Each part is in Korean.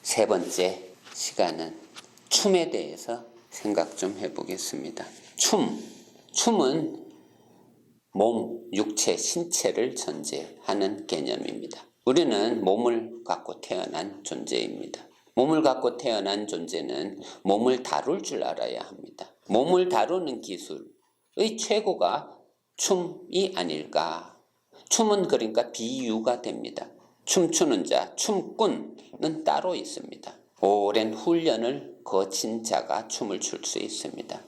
세 번째 시간은 춤에 대해서 생각 좀 해보겠습니다. 춤은 몸, 육체, 신체를 전제하는 개념입니다. 우리는 몸을 갖고 태어난 존재입니다. 몸을 갖고 태어난 존재는 몸을 다룰 줄 알아야 합니다. 몸을 다루는 기술의 최고가 춤이 아닐까. 춤은 그러니까 비유가 됩니다. 춤추는 자, 춤꾼은 따로 있습니다. 오랜 훈련을 거친 자가 춤을 출 수 있습니다.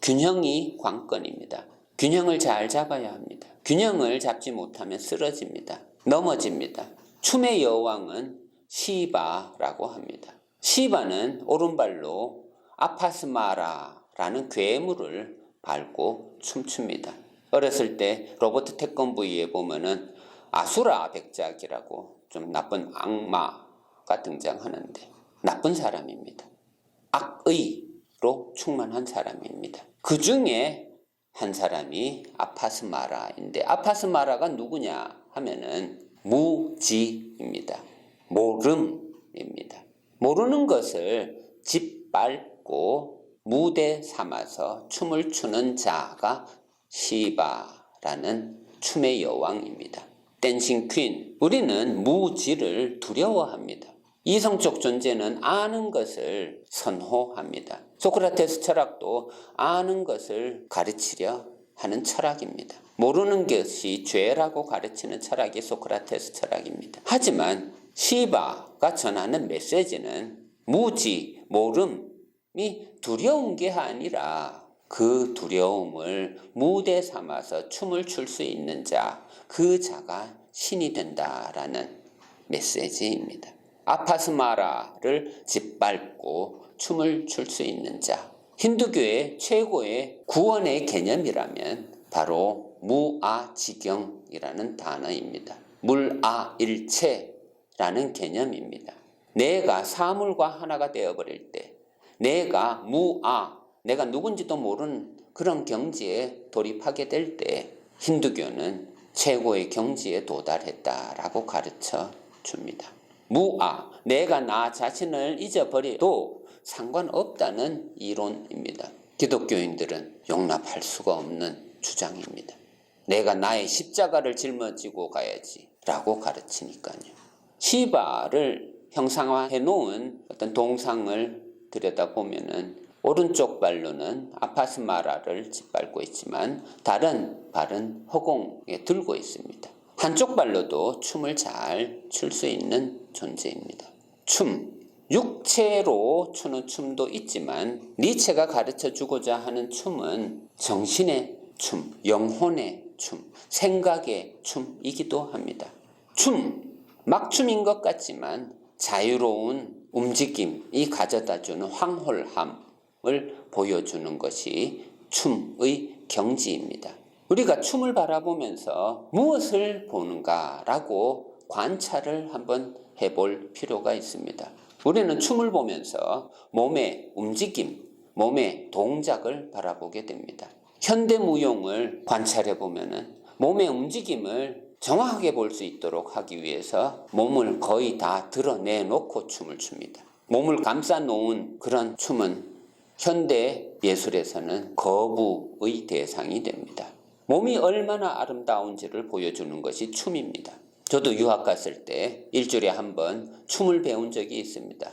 균형이 관건입니다. 균형을 잘 잡아야 합니다. 균형을 잡지 못하면 쓰러집니다. 넘어집니다. 춤의 여왕은 시바라고 합니다. 시바는 오른발로 아파스마라라는 괴물을 밟고 춤춥니다. 어렸을 때 로버트 태권브이에 보면은 아수라 백작이라고 좀 나쁜 악마가 등장하는데 나쁜 사람입니다. 악의로 충만한 사람입니다. 그 중에 한 사람이 아파스마라인데 아파스마라가 누구냐 하면은 무지입니다. 모름입니다. 모르는 것을 짓밟고 무대 삼아서 춤을 추는 자가 시바라는 춤의 여왕입니다. 댄싱 퀸. 우리는 무지를 두려워합니다. 이성적 존재는 아는 것을 선호합니다. 소크라테스 철학도 아는 것을 가르치려 하는 철학입니다. 모르는 것이 죄라고 가르치는 철학이 소크라테스 철학입니다. 하지만 시바가 전하는 메시지는 무지, 모름이 두려운 게 아니라 그 두려움을 무대 삼아서 춤을 출 수 있는 자, 그 자가 신이 된다라는 메시지입니다. 아파스마라를 짓밟고 춤을 출 수 있는 자. 힌두교의 최고의 구원의 개념이라면 바로 무아지경이라는 단어입니다. 물아일체라는 개념입니다. 내가 사물과 하나가 되어버릴 때 내가 내가 누군지도 모르는 그런 경지에 돌입하게 될 때 힌두교는 최고의 경지에 도달했다라고 가르쳐 줍니다. 내가 나 자신을 잊어버려도 상관없다는 이론입니다. 기독교인들은 용납할 수가 없는 주장입니다. 내가 나의 십자가를 짊어지고 가야지 라고 가르치니까요. 시바를 형상화해 놓은 어떤 동상을 들여다보면은 오른쪽 발로는 아파스마라를 짓밟고 있지만 다른 발은 허공에 들고 있습니다. 한쪽 발로도 춤을 잘 출 수 있는 존재입니다. 육체로 추는 춤도 있지만 니체가 가르쳐 주고자 하는 춤은 정신의 춤, 영혼의 춤, 생각의 춤이기도 합니다. 막춤인 것 같지만 자유로운 움직임이 가져다주는 황홀함을 보여주는 것이 춤의 경지입니다. 우리가 춤을 바라보면서 무엇을 보는가라고 관찰을 한번 해볼 필요가 있습니다. 우리는 춤을 보면서 몸의 움직임, 몸의 동작을 바라보게 됩니다. 현대무용을 관찰해 보면은 몸의 움직임을 정확하게 볼 수 있도록 하기 위해서 몸을 거의 다 드러내놓고 춤을 춥니다. 몸을 감싸놓은 그런 춤은 현대 예술에서는 거부의 대상이 됩니다. 몸이 얼마나 아름다운지를 보여주는 것이 춤입니다. 저도 유학 갔을 때 일주일에 한 번 춤을 배운 적이 있습니다.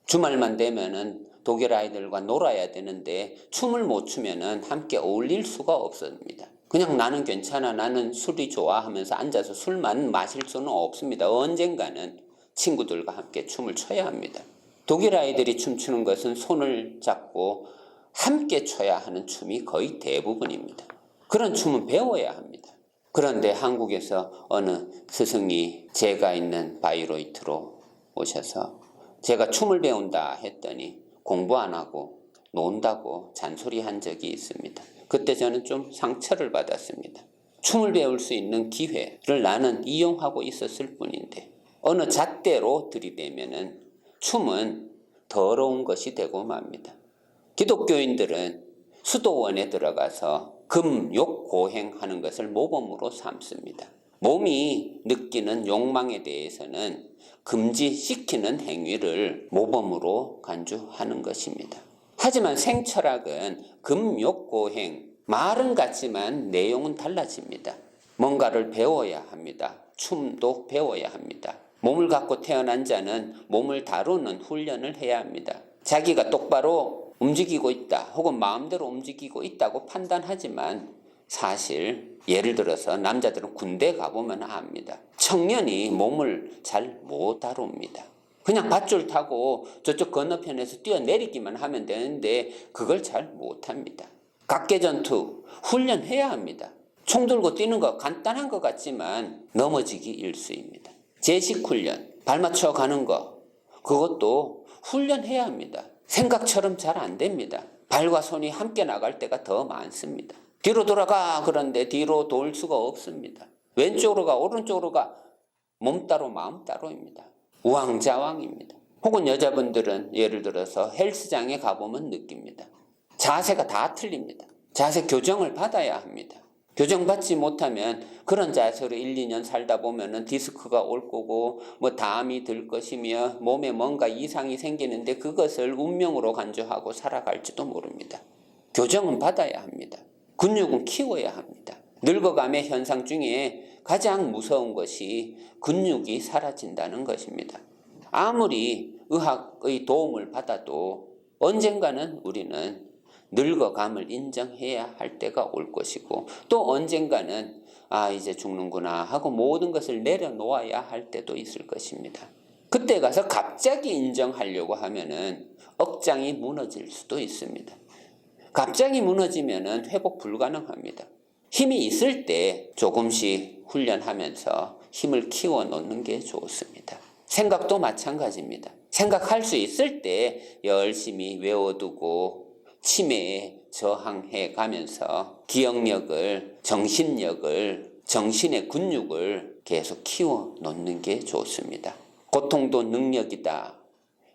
주말만 되면은 독일 아이들과 놀아야 되는데 춤을 못 추면은 함께 어울릴 수가 없습니다. 그냥 나는 괜찮아, 나는 술이 좋아 하면서 앉아서 술만 마실 수는 없습니다. 언젠가는 친구들과 함께 춤을 춰야 합니다. 독일 아이들이 춤추는 것은 손을 잡고 함께 춰야 하는 춤이 거의 대부분입니다. 그런 춤은 배워야 합니다. 그런데 한국에서 어느 스승이 제가 있는 바이로이트로 오셔서 제가 춤을 배운다 했더니 공부 안 하고 논다고 잔소리한 적이 있습니다. 그때 저는 좀 상처를 받았습니다. 춤을 배울 수 있는 기회를 나는 이용하고 있었을 뿐인데 어느 잣대로 들이대면은 춤은 더러운 것이 되고 맙니다. 기독교인들은 수도원에 들어가서 금욕 고행하는 것을 모범으로 삼습니다. 몸이 느끼는 욕망에 대해서는 금지시키는 행위를 모범으로 간주하는 것입니다. 하지만 생철학은 금욕고행, 말은 같지만 내용은 달라집니다. 뭔가를 배워야 합니다. 춤도 배워야 합니다. 몸을 갖고 태어난 자는 몸을 다루는 훈련을 해야 합니다. 자기가 똑바로 움직이고 있다 혹은 마음대로 움직이고 있다고 판단하지만 사실 예를 들어서 남자들은 군대 가보면 압니다. 청년이 몸을 잘 못 다룹니다. 그냥 밧줄 타고 저쪽 건너편에서 뛰어내리기만 하면 되는데 그걸 잘 못합니다. 각개전투 훈련해야 합니다. 총 들고 뛰는 거 간단한 것 같지만 넘어지기 일쑤입니다. 제식 훈련, 발 맞춰 가는 거 그것도 훈련해야 합니다. 생각처럼 잘 안 됩니다. 발과 손이 함께 나갈 때가 더 많습니다. 뒤로 돌아가 그런데 뒤로 돌 수가 없습니다. 왼쪽으로 가 오른쪽으로 가 몸 따로 마음 따로입니다. 우왕좌왕입니다. 혹은 여자분들은 예를 들어서 헬스장에 가보면 느낍니다. 자세가 다 틀립니다. 자세 교정을 받아야 합니다. 교정받지 못하면 그런 자세로 1, 2년 살다 보면은 디스크가 올 거고 담이 들 것이며 몸에 뭔가 이상이 생기는데 그것을 운명으로 간주하고 살아갈지도 모릅니다. 교정은 받아야 합니다. 근육은 키워야 합니다. 늙어감의 현상 중에 가장 무서운 것이 근육이 사라진다는 것입니다. 아무리 의학의 도움을 받아도 언젠가는 우리는 늙어감을 인정해야 할 때가 올 것이고 또 언젠가는 이제 죽는구나 하고 모든 것을 내려놓아야 할 때도 있을 것입니다. 그때 가서 갑자기 인정하려고 하면은 억장이 무너질 수도 있습니다. 갑자기 무너지면은 회복 불가능합니다. 힘이 있을 때 조금씩 훈련하면서 힘을 키워 놓는 게 좋습니다. 생각도 마찬가지입니다. 생각할 수 있을 때 열심히 외워두고 치매에 저항해 가면서 기억력을, 정신력을, 정신의 근육을 계속 키워 놓는 게 좋습니다. 고통도 능력이다.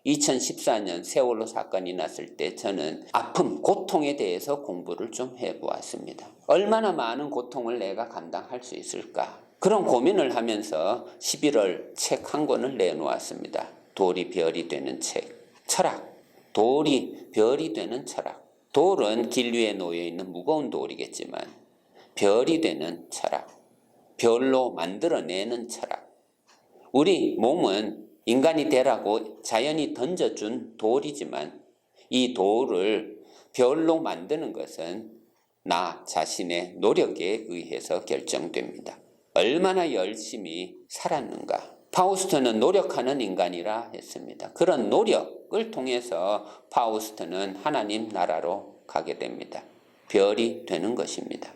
2014년 세월호 사건이 났을 때 저는 아픔, 고통에 대해서 공부를 좀 해보았습니다. 얼마나 많은 고통을 내가 감당할 수 있을까? 그런 고민을 하면서 11월 책 한 권을 내놓았습니다. 돌이 별이 되는 책. 철학. 돌이 별이 되는 철학. 돌은 길 위에 놓여있는 무거운 돌이겠지만 별이 되는 철학. 별로 만들어내는 철학. 우리 몸은 인간이 되라고 자연이 던져준 돌이지만 이 돌을 별로 만드는 것은 나 자신의 노력에 의해서 결정됩니다. 얼마나 열심히 살았는가. 파우스트는 노력하는 인간이라 했습니다. 그런 노력을 통해서 파우스트는 하나님 나라로 가게 됩니다. 별이 되는 것입니다.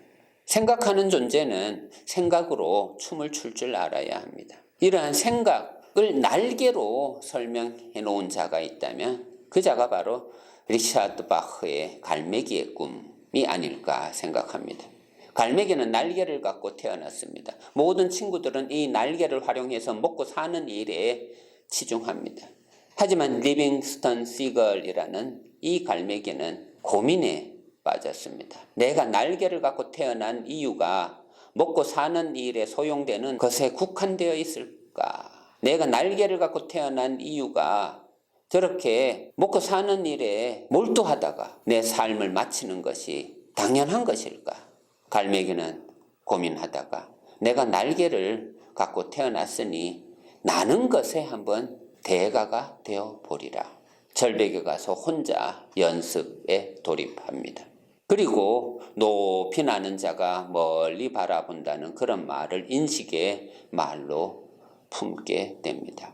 생각하는 존재는 생각으로 춤을 출 줄 알아야 합니다. 이러한 생각을 날개로 설명해 놓은 자가 있다면 그 자가 바로 리차드 바흐의 갈매기의 꿈이 아닐까 생각합니다. 갈매기는 날개를 갖고 태어났습니다. 모든 친구들은 이 날개를 활용해서 먹고 사는 일에 치중합니다. 하지만 리빙스턴 시걸이라는 이 갈매기는 고민에 빠졌습니다. 내가 날개를 갖고 태어난 이유가 먹고 사는 일에 소용되는 것에 국한되어 있을까? 내가 날개를 갖고 태어난 이유가 저렇게 먹고 사는 일에 몰두하다가 내 삶을 마치는 것이 당연한 것일까? 갈매기는 고민하다가 내가 날개를 갖고 태어났으니 나는 것에 한번 대가가 되어 보리라. 절벽에 가서 혼자 연습에 돌입합니다. 그리고 높이 나는 자가 멀리 바라본다는 그런 말을 인식의 말로 품게 됩니다.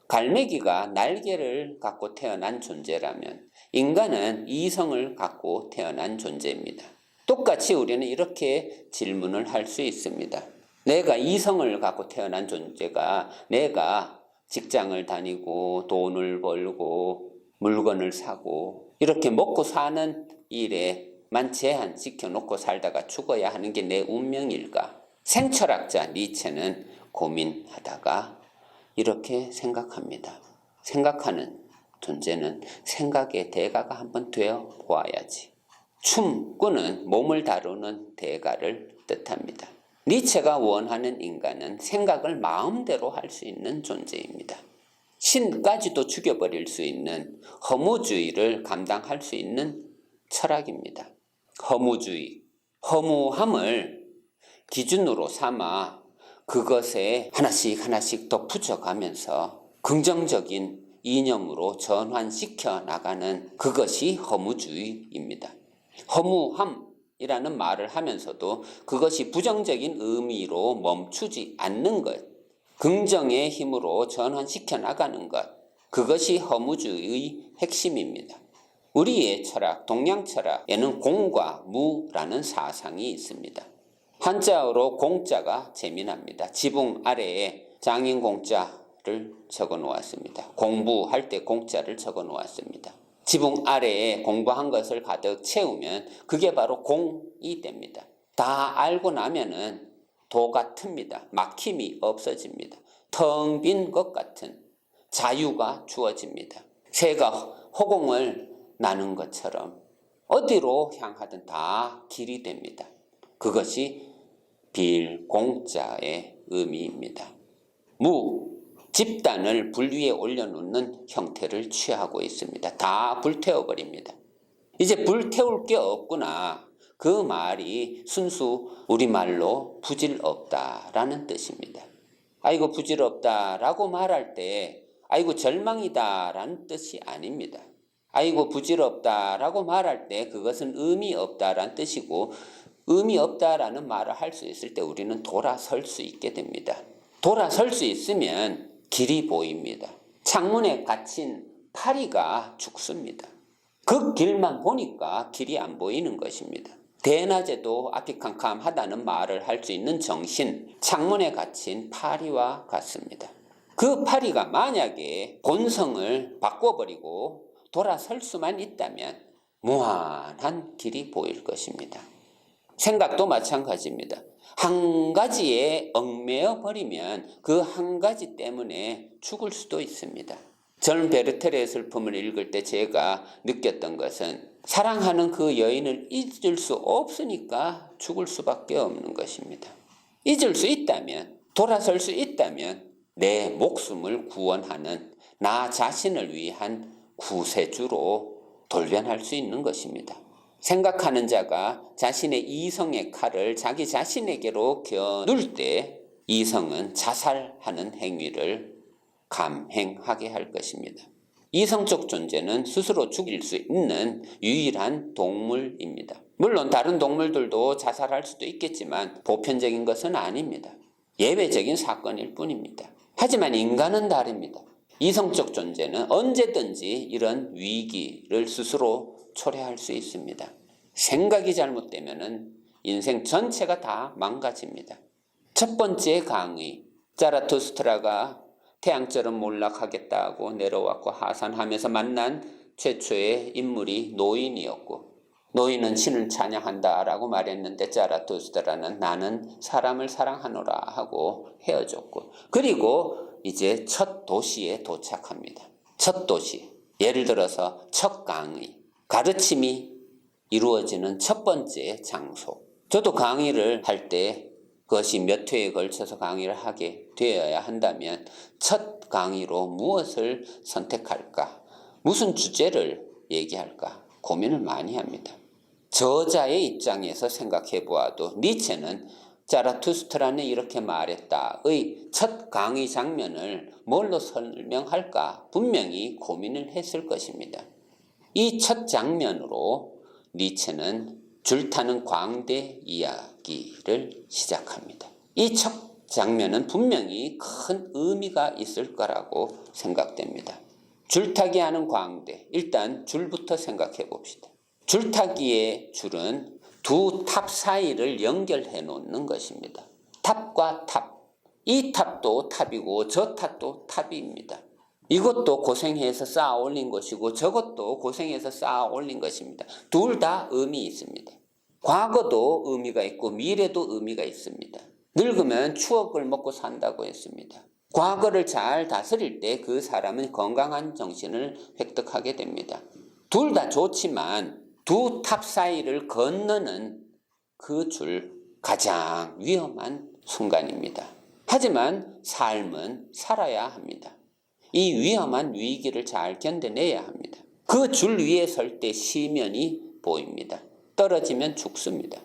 갈매기가 날개를 갖고 태어난 존재라면 인간은 이성을 갖고 태어난 존재입니다. 똑같이 우리는 이렇게 질문을 할 수 있습니다. 내가 이성을 갖고 태어난 존재가 내가 직장을 다니고 돈을 벌고 물건을 사고 이렇게 먹고 사는 일에만 제한 지켜놓고 살다가 죽어야 하는 게 내 운명일까? 생철학자 니체는 고민하다가 이렇게 생각합니다. 생각하는 존재는 생각의 대가가 한번 되어 보아야지. 춤꾼은 몸을 다루는 대가를 뜻합니다. 니체가 원하는 인간은 생각을 마음대로 할 수 있는 존재입니다. 신까지도 죽여버릴 수 있는 허무주의를 감당할 수 있는 철학입니다. 허무주의, 허무함을 기준으로 삼아 그것에 하나씩 더 붙여가면서 긍정적인 이념으로 전환시켜 나가는 그것이 허무주의입니다. 허무함이라는 말을 하면서도 그것이 부정적인 의미로 멈추지 않는 것, 긍정의 힘으로 전환시켜 나가는 것, 그것이 허무주의의 핵심입니다. 우리의 철학, 동양 철학에는 공과 무라는 사상이 있습니다. 한자어로 공자가 재미납니다. 지붕 아래에 장인 공자를 적어 놓았습니다. 공부할 때 공자를 적어 놓았습니다. 지붕 아래에 공부한 것을 가득 채우면 그게 바로 공이 됩니다. 다 알고 나면은 도가 틉니다. 막힘이 없어집니다. 텅 빈 것 같은 자유가 주어집니다. 새가 허공을 나는 것처럼 어디로 향하든 다 길이 됩니다. 그것이 빌공자의 의미입니다. 무, 집단을 불 위에 올려놓는 형태를 취하고 있습니다. 다 불태워버립니다. 이제 불태울 게 없구나. 그 말이 순수 우리말로 부질없다라는 뜻입니다. 아이고 부질없다라고 말할 때 아이고 절망이다라는 뜻이 아닙니다. 아이고 부질없다라고 말할 때 그것은 의미 없다라는 뜻이고, 의미 없다라는 말을 할 수 있을 때 우리는 돌아설 수 있게 됩니다. 돌아설 수 있으면 길이 보입니다. 창문에 갇힌 파리가 죽습니다. 그 길만 보니까 길이 안 보이는 것입니다. 대낮에도 앞이 캄캄하다는 말을 할 수 있는 정신, 창문에 갇힌 파리와 같습니다. 그 파리가 만약에 본성을 바꿔버리고 돌아설 수만 있다면 무한한 길이 보일 것입니다. 생각도 마찬가지입니다. 한 가지에 얽매여 버리면 그 한 가지 때문에 죽을 수도 있습니다. 저는 베르테르의 슬픔을 읽을 때 제가 느꼈던 것은 사랑하는 그 여인을 잊을 수 없으니까 죽을 수밖에 없는 것입니다. 잊을 수 있다면, 돌아설 수 있다면 내 목숨을 구원하는 나 자신을 위한 구세주로 돌변할 수 있는 것입니다. 생각하는 자가 자신의 이성의 칼을 자기 자신에게로 겨눌 때 이성은 자살하는 행위를 감행하게 할 것입니다. 이성적 존재는 스스로 죽일 수 있는 유일한 동물입니다. 물론 다른 동물들도 자살할 수도 있겠지만 보편적인 것은 아닙니다. 예외적인 사건일 뿐입니다. 하지만 인간은 다릅니다. 이성적 존재는 언제든지 이런 위기를 스스로 초래할 수 있습니다. 생각이 잘못되면 인생 전체가 다 망가집니다. 첫 번째 강의, 자라투스트라가 태양처럼 몰락하겠다고 내려왔고 하산하면서 만난 최초의 인물이 노인이었고, 노인은 신을 찬양한다라고 말했는데 자라투스트라는 나는 사람을 사랑하노라 하고 헤어졌고, 그리고 이제 첫 도시에 도착합니다. 첫 도시, 예를 들어서 첫 강의, 가르침이 이루어지는 첫 번째 장소. 저도 강의를 할 때 그것이 몇 회에 걸쳐서 강의를 하게 되어야 한다면 첫 강의로 무엇을 선택할까? 무슨 주제를 얘기할까? 고민을 많이 합니다. 저자의 입장에서 생각해 보아도 니체는 자라투스트라는 이렇게 말했다의 첫 강의 장면을 뭘로 설명할까? 분명히 고민을 했을 것입니다. 이 첫 장면으로 니체는 줄타는 광대 이야기를 시작합니다. 이 첫 장면은 분명히 큰 의미가 있을 거라고 생각됩니다. 줄타기 하는 광대, 일단 줄부터 생각해 봅시다. 줄타기의 줄은 두 탑 사이를 연결해 놓는 것입니다. 탑과 탑, 이 탑도 탑이고 저 탑도 탑입니다. 이것도 고생해서 쌓아 올린 것이고 저것도 고생해서 쌓아 올린 것입니다. 둘 다 의미 있습니다. 과거도 의미가 있고 미래도 의미가 있습니다. 늙으면 추억을 먹고 산다고 했습니다. 과거를 잘 다스릴 때 그 사람은 건강한 정신을 획득하게 됩니다. 둘 다 좋지만 두 탑 사이를 건너는 그 줄, 가장 위험한 순간입니다. 하지만 삶은 살아야 합니다. 이 위험한 위기를 잘 견뎌내야 합니다. 그 줄 위에 설 때 시면이 보입니다. 떨어지면 죽습니다.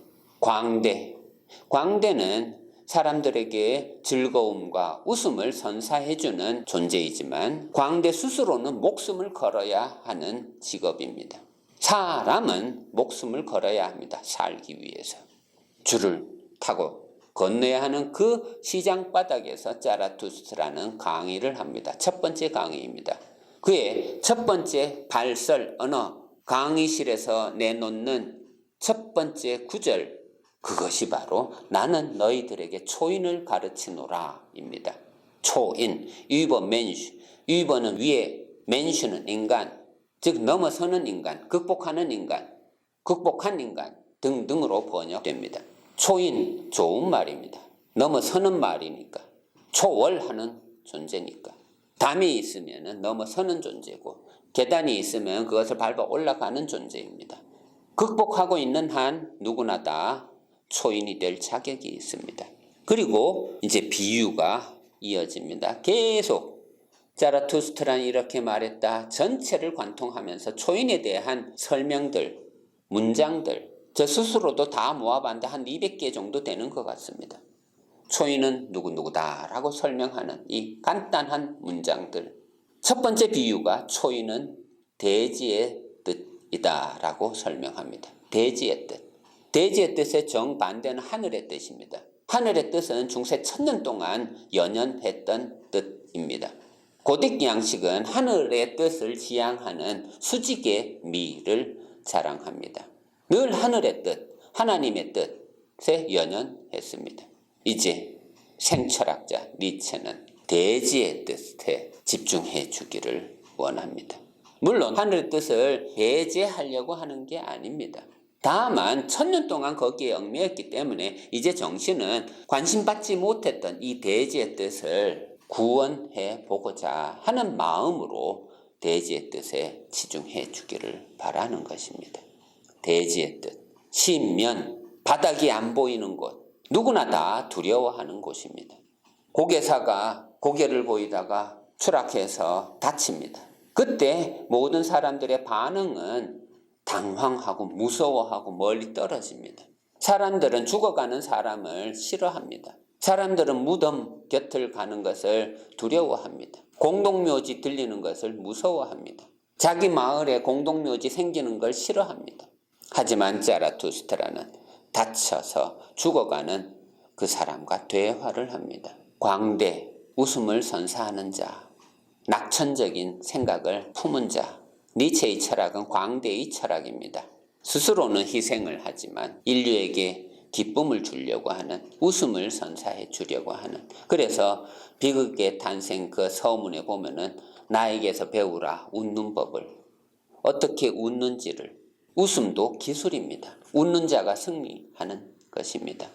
광대는 사람들에게 즐거움과 웃음을 선사해주는 존재이지만 광대 스스로는 목숨을 걸어야 하는 직업입니다. 사람은 목숨을 걸어야 합니다. 살기 위해서. 줄을 타고 건너야 하는 그 시장 바닥에서 자라투스트라는 강의를 합니다. 첫 번째 강의입니다. 그의 첫 번째 발설 언어, 강의실에서 내놓는 첫 번째 구절, 그것이 바로 나는 너희들에게 초인을 가르치노라 입니다. 초인, 유버 맨슈, 유버는 위에, 맨슈는 인간, 즉 넘어서는 인간, 극복하는 인간, 극복한 인간 등등으로 번역됩니다. 초인, 좋은 말입니다. 넘어서는 말이니까. 초월하는 존재니까. 담이 있으면 넘어서는 존재고 계단이 있으면 그것을 밟아 올라가는 존재입니다. 극복하고 있는 한 누구나 다 초인이 될 자격이 있습니다. 그리고 이제 비유가 이어집니다. 계속 자라투스트라는 이렇게 말했다. 전체를 관통하면서 초인에 대한 설명들, 문장들, 저 스스로도 다 모아봤는데 한 200개 정도 되는 것 같습니다. 초인은 누구누구다라고 설명하는 이 간단한 문장들. 첫 번째 비유가 초인은 대지의 뜻이다라고 설명합니다. 대지의 뜻. 대지의 뜻의 정반대는 하늘의 뜻입니다. 하늘의 뜻은 중세 1000년 동안 연연했던 뜻입니다. 고딕 양식은 하늘의 뜻을 지향하는 수직의 미를 자랑합니다. 늘 하늘의 뜻, 하나님의 뜻에 연연했습니다. 이제 생철학자 니체는 대지의 뜻에 집중해 주기를 원합니다. 물론 하늘의 뜻을 배제하려고 하는 게 아닙니다. 다만 1000년 동안 거기에 얽매였기 때문에 이제 정신은 관심받지 못했던 이 대지의 뜻을 구원해 보고자 하는 마음으로 대지의 뜻에 치중해 주기를 바라는 것입니다. 대지의 뜻, 신면, 바닥이 안 보이는 곳, 누구나 다 두려워하는 곳입니다. 고개사가 고개를 보이다가 추락해서 다칩니다. 그때 모든 사람들의 반응은 당황하고 무서워하고 멀리 떨어집니다. 사람들은 죽어가는 사람을 싫어합니다. 사람들은 무덤 곁을 가는 것을 두려워합니다. 공동묘지 들리는 것을 무서워합니다. 자기 마을에 공동묘지 생기는 걸 싫어합니다. 하지만 자라투스트라는 다쳐서 죽어가는 그 사람과 대화를 합니다. 광대, 웃음을 선사하는 자, 낙천적인 생각을 품은 자. 니체의 철학은 광대의 철학입니다. 스스로는 희생을 하지만 인류에게 기쁨을 주려고 하는, 웃음을 선사해 주려고 하는. 그래서 비극의 탄생 그 서문에 보면은 나에게서 배우라 웃는 법을, 어떻게 웃는지를. 웃음도 기술입니다. 웃는 자가 승리하는 것입니다.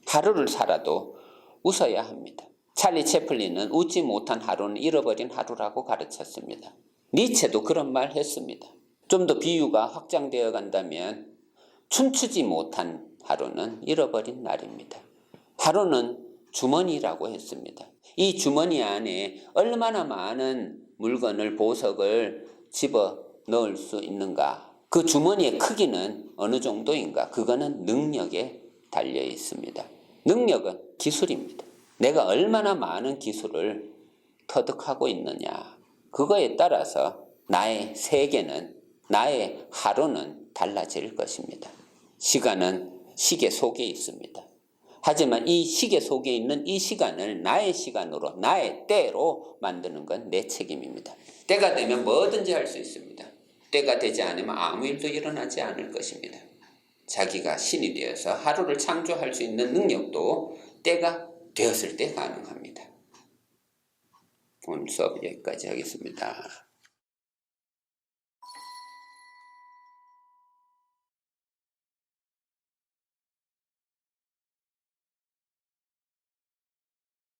하루를 살아도 웃어야 합니다. 찰리 채플린은 웃지 못한 하루는 잃어버린 하루라고 가르쳤습니다. 니체도 그런 말 했습니다. 좀 더 비유가 확장되어 간다면 춤추지 못한 하루는 잃어버린 날입니다. 하루는 주머니라고 했습니다. 이 주머니 안에 얼마나 많은 물건을, 보석을 집어 넣을 수 있는가? 그 주머니의 크기는 어느 정도인가? 그거는 능력에 달려 있습니다. 능력은 기술입니다. 내가 얼마나 많은 기술을 터득하고 있느냐. 그거에 따라서 나의 세계는, 나의 하루는 달라질 것입니다. 시간은 시계 속에 있습니다. 하지만 이 시계 속에 있는 이 시간을 나의 시간으로, 나의 때로 만드는 건 내 책임입니다. 때가 되면 뭐든지 할 수 있습니다. 때가 되지 않으면 아무 일도 일어나지 않을 것입니다. 자기가 신이 되어서 하루를 창조할 수 있는 능력도 때가 되었을 때 가능합니다. 오늘 수업 여기까지 하겠습니다.